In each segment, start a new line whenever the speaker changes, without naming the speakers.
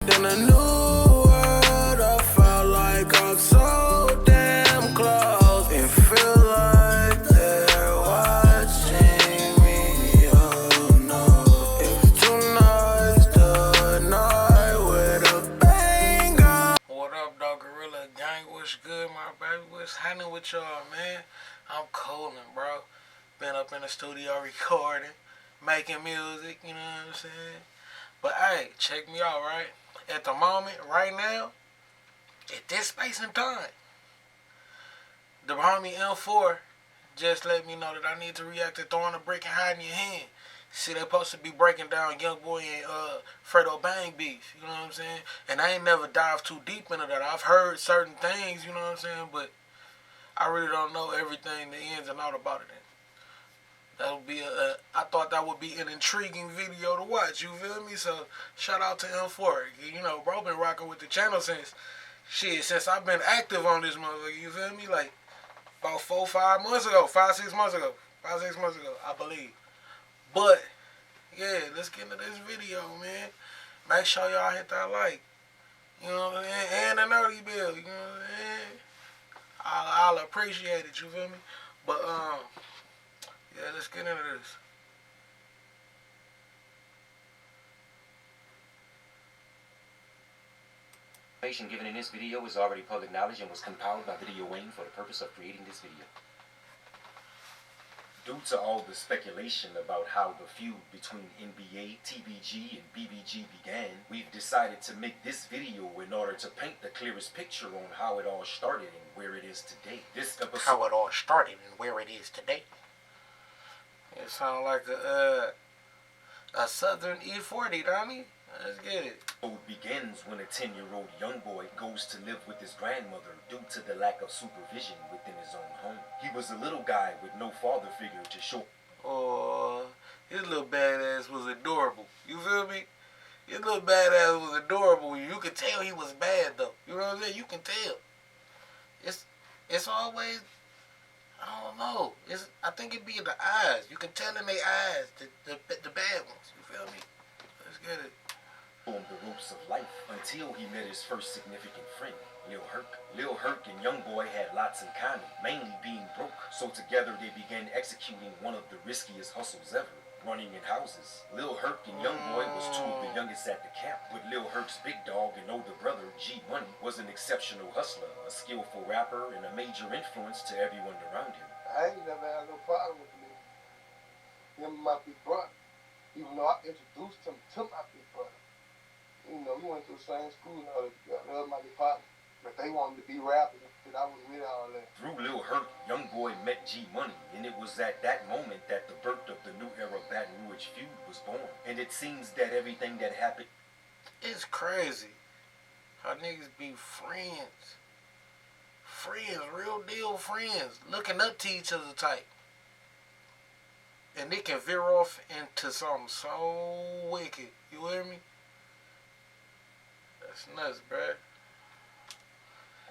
in a new world. I felt like I'm so damn close. It feel like they're watching me. Oh no, if tonight's the night with a banger. What up, dog? Gorilla Gang? What's good, my baby? What's happening with y'all, man? I'm coolin', bro. Been up in the studio recording, making music, you know what I'm saying? But hey, check me out, right? At the moment, right now, at this space and time, the homie M4 just let me know that I need to react to throwing a brick and hiding your hand. See, they supposed to be breaking down Young Boy and Fredo Bang beef, you know what I'm saying? And I ain't never dived too deep into that. I've heard certain things, you know what I'm saying? But I really don't know everything, the ins and out about it. That would be I thought that would be an intriguing video to watch, you feel me? So, shout out to M4. You know, bro been rocking with the channel since I've been active on this motherfucker, you feel me? Like, about 5, 6 months ago, 5, 6 months ago, I believe. But, yeah, let's get into this video, man. Make sure y'all hit that like, you know what I'm saying? And the nerdy bell, you know what I'm saying? I'll appreciate it, you feel me? But, yeah, let's get into this.
Information given in this video is already public knowledge and was compiled by Video Wayne for the purpose of creating this video. Due to all the speculation about how the feud between NBA, TBG, and BBG began, we've decided to make this video in order to paint the clearest picture on how it all started and where it is today. This episode...
How it all started and where it is today. It sounds like a Southern E40, don't he? Let's get it.
It begins when a 10-year-old young boy goes to live with his grandmother due to the lack of supervision within his own home. He was a little guy with no father figure to show.
Oh, his little badass was adorable. You feel me? His little badass was adorable. You could tell he was bad though. You know what I'm saying? You can tell. It's always, I don't know. I think it be in the eyes. You can tell in their eyes the bad ones. You feel me? Let's get it.
On the ropes of life until he met his first significant friend, Lil Herc. Lil Herc and Young Boy had lots in common, mainly being broke. So together they began executing one of the riskiest hustles ever, running in houses. Lil Herc and Young Boy was 2 of the youngest at the camp, but Lil Herc's big dog and older brother, G Money, was an exceptional hustler, a skillful rapper, and a major influence to everyone around him.
I ain't never had no problem with him and my big brother, even though I introduced him to my big brother. You know, we went to the same school and all that together. That was my department. But they wanted to be rappers, and I was with all that.
Through Lil Herc, Young Boy met G Money, and it was at that moment that the birth of the new era Baton Rouge feud was born. And it seems that everything that happened...
It's crazy how niggas be friends. Friends, real deal friends. Looking up to each other type. And they can veer off into something so wicked. You hear me? That's nuts, bruh.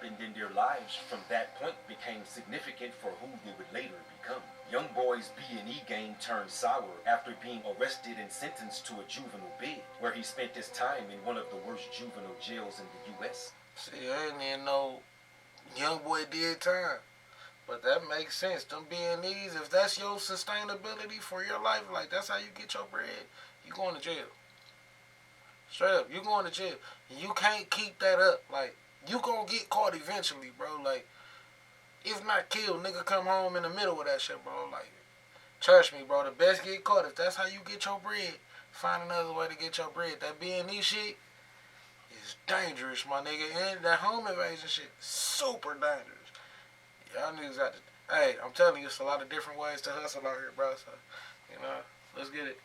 And in their lives from that point became significant for who they would later become. Young Boy's B&E game turned sour after being arrested and sentenced to a juvenile bid, where he spent his time in one of the worst juvenile jails in the U.S.
See, I didn't even know Young Boy did time. But that makes sense. Them B&Es, if that's your sustainability for your life, like that's how you get your bread, you going to jail. Straight up, you going to jail. You can't keep that up. Like, you gonna get caught eventually, bro. Like, if not killed, nigga come home in the middle of that shit, bro. Like, trust me, bro. The best get caught. If that's how you get your bread, find another way to get your bread. That B&E shit is dangerous, my nigga. And that home invasion shit, super dangerous. Y'all niggas got to... Hey, I'm telling you, it's a lot of different ways to hustle out here, bro. So, you know, let's get it.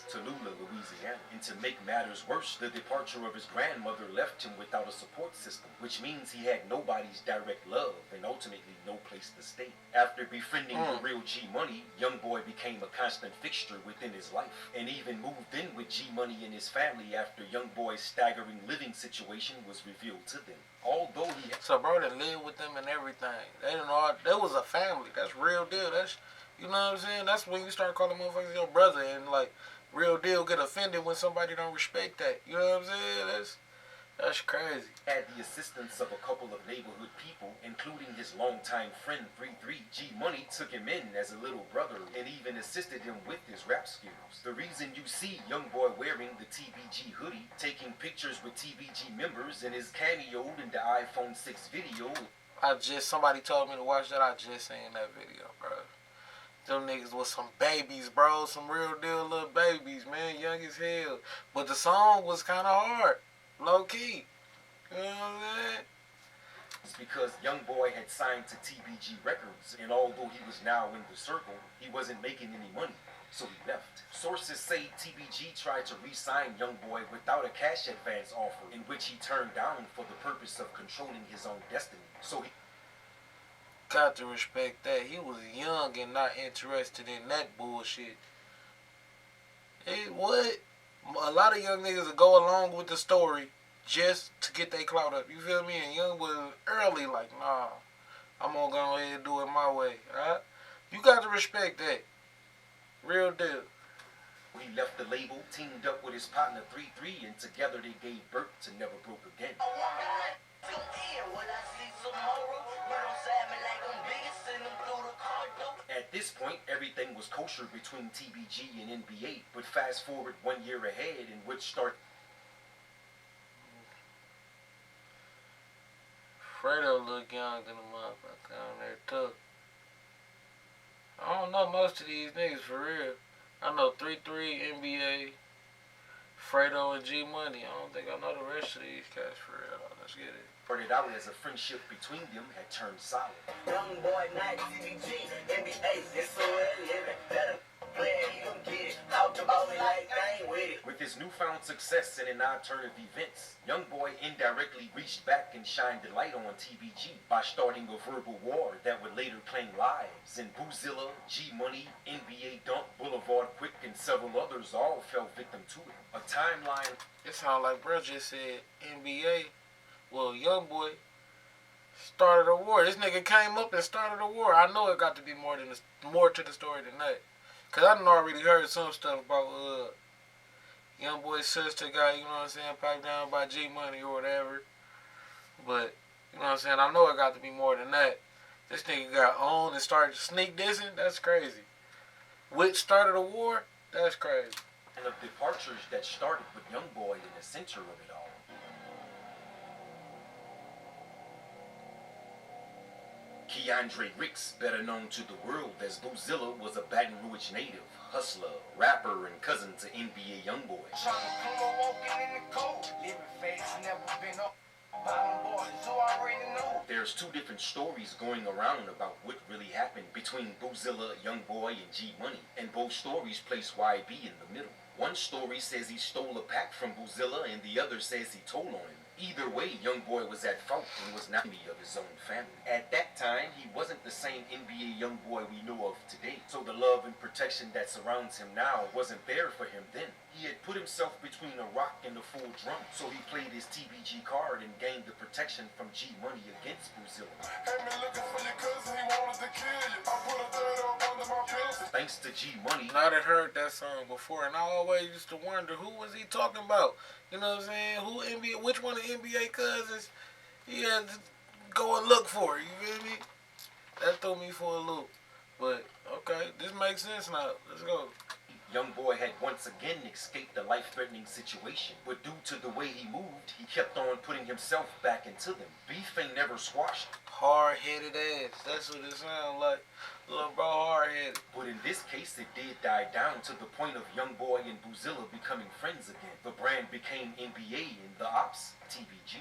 Tallulah, Louisiana. And to make matters worse, the departure of his grandmother left him without a support system, which means he had nobody's direct love and ultimately no place to stay. After befriending the real G Money, Young Boy became a constant fixture within his life, and even moved in with G Money and his family after Young Boy's staggering living situation was revealed to them. Although he had...
So bro, that lived with them and everything. They didn't know, that was a family. That's real deal. That's, you know what I'm saying? That's when you start calling motherfuckers your brother, and like, real deal get offended when somebody don't respect that. You know what I'm saying?
That's crazy.
Had the assistance of a couple of neighborhood people, including his longtime friend 33. G Money took him in as a little brother and even assisted him with his rap skills. The reason you see Youngboy wearing the TBG hoodie, taking pictures with TBG members, and is cameoed in the iPhone 6 video.
Somebody told me to watch that. I just seen that video, bro. Them niggas was some babies, bro. Some real deal little babies, man. Young as hell. But the song was kind of hard. Low key. You know what I'm saying?
It's because Youngboy had signed to TBG Records, and although he was now in the circle, he wasn't making any money, so he left. Sources say TBG tried to re-sign Youngboy without a cash advance offer, in which he turned down for the purpose of controlling his own destiny. So he
got to respect that. He was young and not interested in that bullshit. What? A lot of young niggas will go along with the story just to get their clout up. You feel me? And Young was early like, nah, I'm gonna go ahead and do it my way. Alright? You got to respect that. Real deal.
He left the label, teamed up with his partner 33, and together they gave birth to Never Broke Again. At this point, everything was kosher between TBG and NBA, but fast forward 1 year ahead, in which start.
Fredo look young than a motherfucker down there too. I don't know most of these niggas for real. I know 33, NBA, Fredo, and G Money. I don't think I know the rest of these cats for real. Let's get it.
Started out as a friendship between them had turned solid.
Young boy, not TBG, NBA, it's so living. Better play it, you don't get it. Out about me like I ain't with it.
With his newfound success and in alternative events, Youngboy indirectly reached back and shined the light on TBG by starting a verbal war that would later claim lives, and Boosilla, G Money, NBA Dunk, Boulevard Quick, and several others all fell victim to it. A timeline.
It sounds like bro just said NBA. Well, Youngboy started a war. This nigga came up and started a war. I know it got to be more to the story than that. Cause I done already heard some stuff about Youngboy's sister got, you know what I'm saying, piped down by G Money or whatever. But, you know what I'm saying, I know it got to be more than that. This nigga got owned and started sneak dissing. That's crazy. Which started a war? That's crazy.
And of departures that started with Youngboy in the center of it all. Keandre Ricks, better known to the world as Boosilla, was a Baton Rouge native, hustler, rapper, and cousin to NBA Youngboy. There's two different stories going around about what really happened between Boosilla, Youngboy, and G Money, and both stories place YB in the middle. One story says he stole a pack from Boosilla, and the other says he told on him. Either way, Youngboy was at fault and was not of his own family. At that time, he wasn't the same NBA Youngboy we know of today, so the love and protection that surrounds him now wasn't there for him then. He had put himself between a rock and a full drum, so he played his TBG card and gained the protection from G Money against Boosilla. Thanks to G Money.
I had heard that song before, and I always used to wonder who was he talking about. You know what I'm saying? Which one of NBA cousins he had to go and look for? You feel me? That threw me for a loop. But okay, this makes sense now. Let's go.
Youngboy had once again escaped a life-threatening situation, but due to the way he moved, he kept on putting himself back into them. Beef ain't never squashed.
Hard-headed ass. That's what it sounds like. Little bro hard-headed.
But in this case, it did die down to the point of Youngboy and Boosilla becoming friends again. The brand became NBA and the ops, TBG.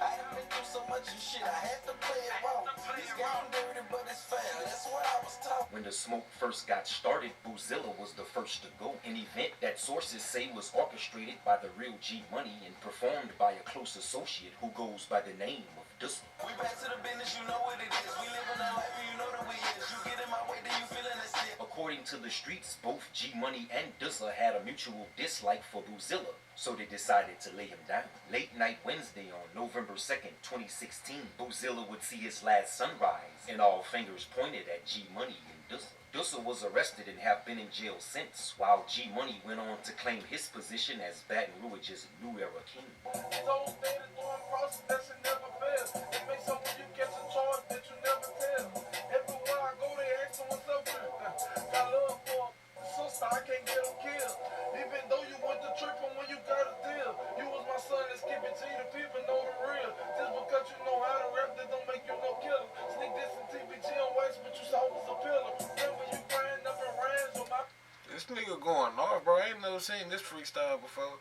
I had been through so much of shit, I had to play it wrong. This game dirty, but it's fair. That's what I was taught.
When the smoke first got started, Boosilla was the first to go. An event that sources say was orchestrated by the real G Money and performed by a close associate who goes by the name of Boosilla.
We back to the business, you know what it is. We living our life and you know the way it is. You get in my way, then you feeling the shit.
According to the streets, both G Money and Boosilla had a mutual dislike for Boosilla, so they decided to lay him down. Late night Wednesday on November 2nd, 2016, Boosilla would see his last sunrise, and all fingers pointed at G Money and Boosilla. Boosilla was arrested and have been in jail since, while G Money went on to claim his position as Baton Rouge's new era king.
Those that is doing process, that should never fail. It makes something when you catch a charge that you never tell. Everywhere I go, they ask what's up with it. Got love for a sister, I can't get them killed. Even though you went to tripping when you got a deal. You was my son, let's keep it G, the people know the real. Just because you know how to rap, that don't make you no killer. Sneak this in TBG on wax, but you saw was a pillar. Remember you crying up in rhymes on my...
This nigga going off, bro. I ain't never seen this freestyle before.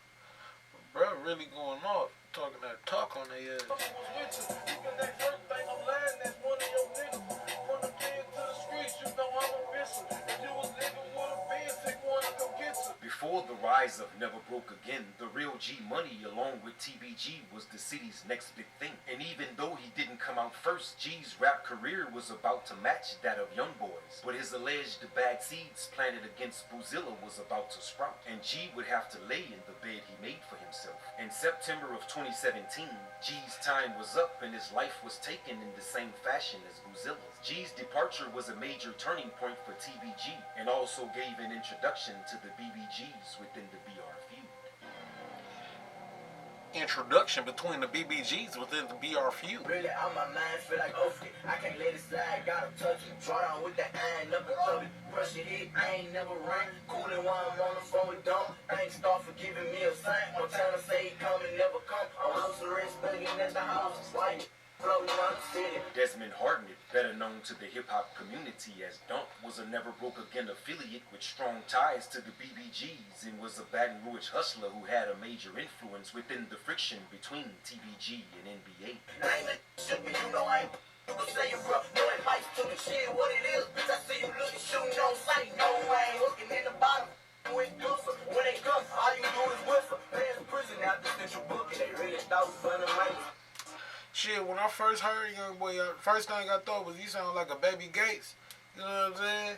Bro, really going off. Talking that talk on their ass.
You can ask everything online, that's one of your niggas. From the pen to the streets, you know I'm official. If you was living with a Benz, take one to go get you.
Before the rise of Never Broke Again, the real G Money along with TBG was the city's next big thing. And even though he didn't come out first, G's rap career was about to match that of Youngboy's. But his alleged bad seeds planted against Boosilla was about to sprout, and G would have to lay in the bed he made for himself. In September of 2017, G's time was up and his life was taken in the same fashion as Boozilla's. G's departure was a major turning point for TBG and also gave an introduction to the BBGs within the BR feud.
Introduction between the BBGs within the BR feud.
Really on my mind, feel like okay, I can't let it slide, gotta touch it. Draw down with that iron up and throw it. Brush your head, I ain't never rang. Coolin' while I'm on the phone with Dom. Thanks start for giving me a sign. One time to say he come and never come. I'm house arrest, thugging at the house. Why you floating around the city?
Desmond Harden, better known to the hip-hop community as Dump, was a Never Broke Again affiliate with strong ties to the BBGs and was a Baton Rouge hustler who had a major influence within the friction between TBG and NBA.
I ain't let shit, but you know I ain't you can say it, bro. No advice to the shit, what it is. Bitch, I see you looking, shooting on sight. No, I ain't looking in the bottom. When they come, all you do is whistle. Past prison after central booking, they really thought fun of money.
Shit, when I first heard Youngboy, first thing I thought was he sounded like a Baby Gates. You know what I'm saying?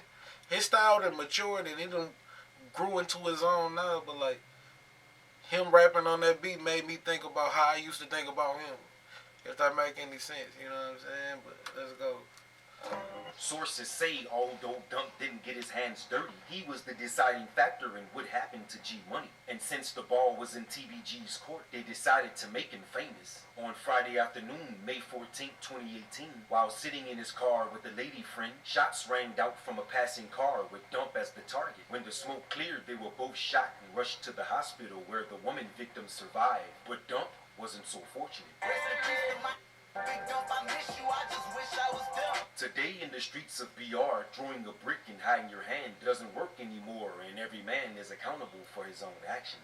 His style done matured and he done grew into his own now, but like, him rapping on that beat made me think about how I used to think about him. If that make any sense, you know what I'm saying? But let's go.
Sources say although Dunk didn't get his hands dirty, he was the deciding factor in what happened to G Money. And since the ball was in TBG's court, they decided to make him famous. On Friday afternoon, May 14, 2018, while sitting in his car with a lady friend, shots rang out from a passing car with Dump as the target. When the smoke cleared, they were both shot and rushed to the hospital where the woman victim survived. But Dump wasn't so fortunate.
Big Dump, I miss you, I just wish I was there.
Today in the streets of BR, throwing a brick and hiding your hand doesn't work anymore, and every man is accountable for his own actions.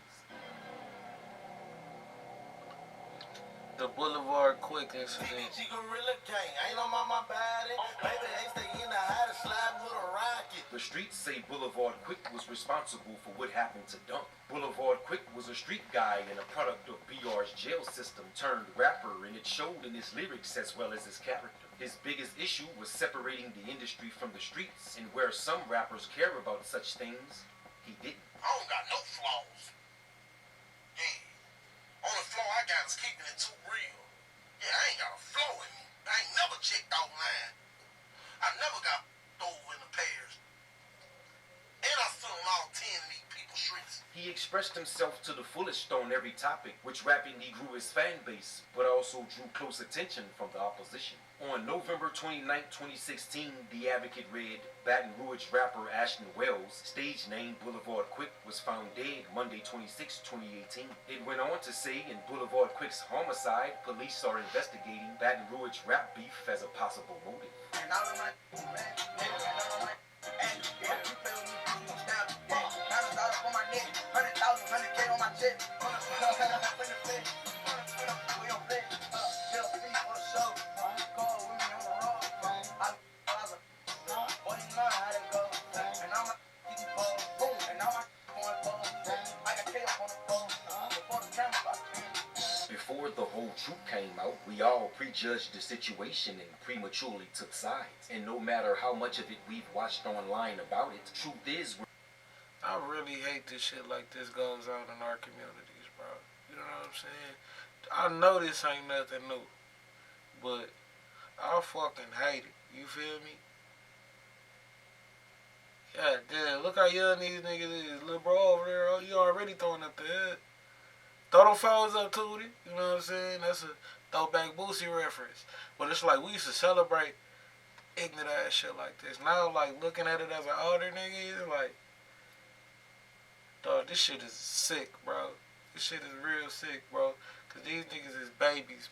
The Boulevard Quick incident.
BBG Gorilla Gang, ain't on my body. Baby, ain't stay in the hide slide with a rocket.
The streets say Boulevard Quick was responsible for what happened to Dump. Boulevard Quick was a street guy and a product of BR's jail system turned rapper, and it showed in his lyrics as well as his character. His biggest issue was separating the industry from the streets, and where some rappers care about such things, he didn't.
I don't got no flaws. Yeah. Only flaw I got is keeping it too real. Yeah, I ain't got a flaw in me. I ain't never checked out line. I never got over in the pairs. And I stood on all 10 of these people's streets.
He expressed himself to the fullest on every topic, which rapidly grew his fan base, but also drew close attention from the opposition. On November 29, 2016, The Advocate read, Baton Rouge rapper Ashton Wells, stage name Boulevard Quick, was found dead Monday 26, 2018. It went on to say in Boulevard Quick's homicide, police are investigating Baton Rouge rap beef as a possible motive.
And all of my and yeah, you play with me, you gon' stab me. Yeah, $100 for my neck, 100,000, 100K on my check. We don't play. Just see for the show. Call with me on the road. I was a boy, you know how to go. And I'm a keep bold, boom, and I'm a going bold. I got K up on the phone. Before the camera got
Before the whole truth came out, we all prejudged the situation and prematurely took sides. And no matter how much of it we've watched online about it, truth is
I really hate this shit like this goes on in our communities, bro. You know what I'm saying? I know this ain't nothing new, but I fucking hate it. You feel me? God damn, look how young these niggas is. Little bro over there, oh, you already throwing up the head. Throw them foes up, Tootie. You know what I'm saying? That's a throwback Boosie reference. But it's like we used to celebrate ignorant ass shit like this. Now, like, looking at it as an older nigga, it's like, dog, this shit is sick, bro. This shit is real sick, bro. Because these niggas is babies.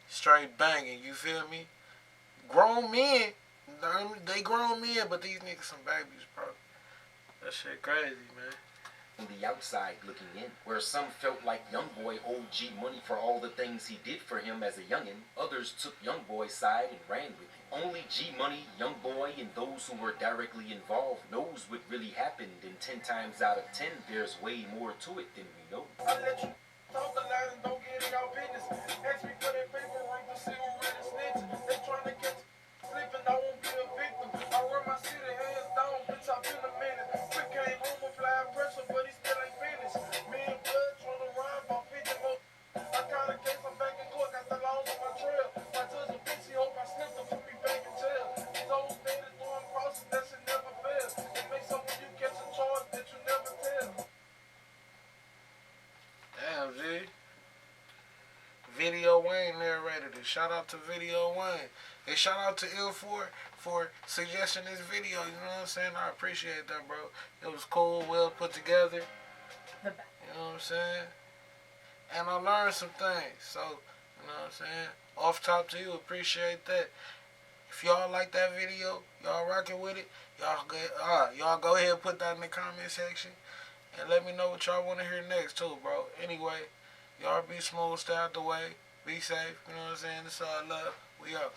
Straight banging, you feel me? Grown men. They grown men, but these niggas some babies, bro. That shit crazy, man.
On the outside looking in, where some felt like Youngboy owed G Money for all the things he did for him as a youngin', others took Youngboy's side and ran with it. Only G Money, Youngboy, and those who were directly involved knows what really happened, and 10 times out of 10, there's way more to it than we know.
I let you talk a lot and don't get in your business. Ask me for that paperwork to see who really snitching. They trying to catch sleeping, I won't be a victim. I run my city hands down, bitch, I've been a minute. Quick came home with fly pressure, but he still ain't finished. Me and Blood trying to rhyme about 50 more. I got a case, I'm back in court, got the laws on my trail. My judge a bitch, he hope I slipped him, put me back in jail. These old standards doing crosses, that shit never fails. It makes up when you catch a charge that you never tell.
Damn, G. Video Wayne narrated it. Shout out to Video Wayne. And shout out to Il4 for suggesting this video. You know what I'm saying? I appreciate that, bro. It was cool, well put together. You know what I'm saying? And I learned some things. So, you know what I'm saying? Off top to you, appreciate that. If y'all like that video, y'all rocking with it, y'all go ahead and put that in the comment section. And let me know what y'all want to hear next too, bro. Anyway, y'all be smooth, stay out the way. Be safe, you know what I'm saying? It's all love. We out.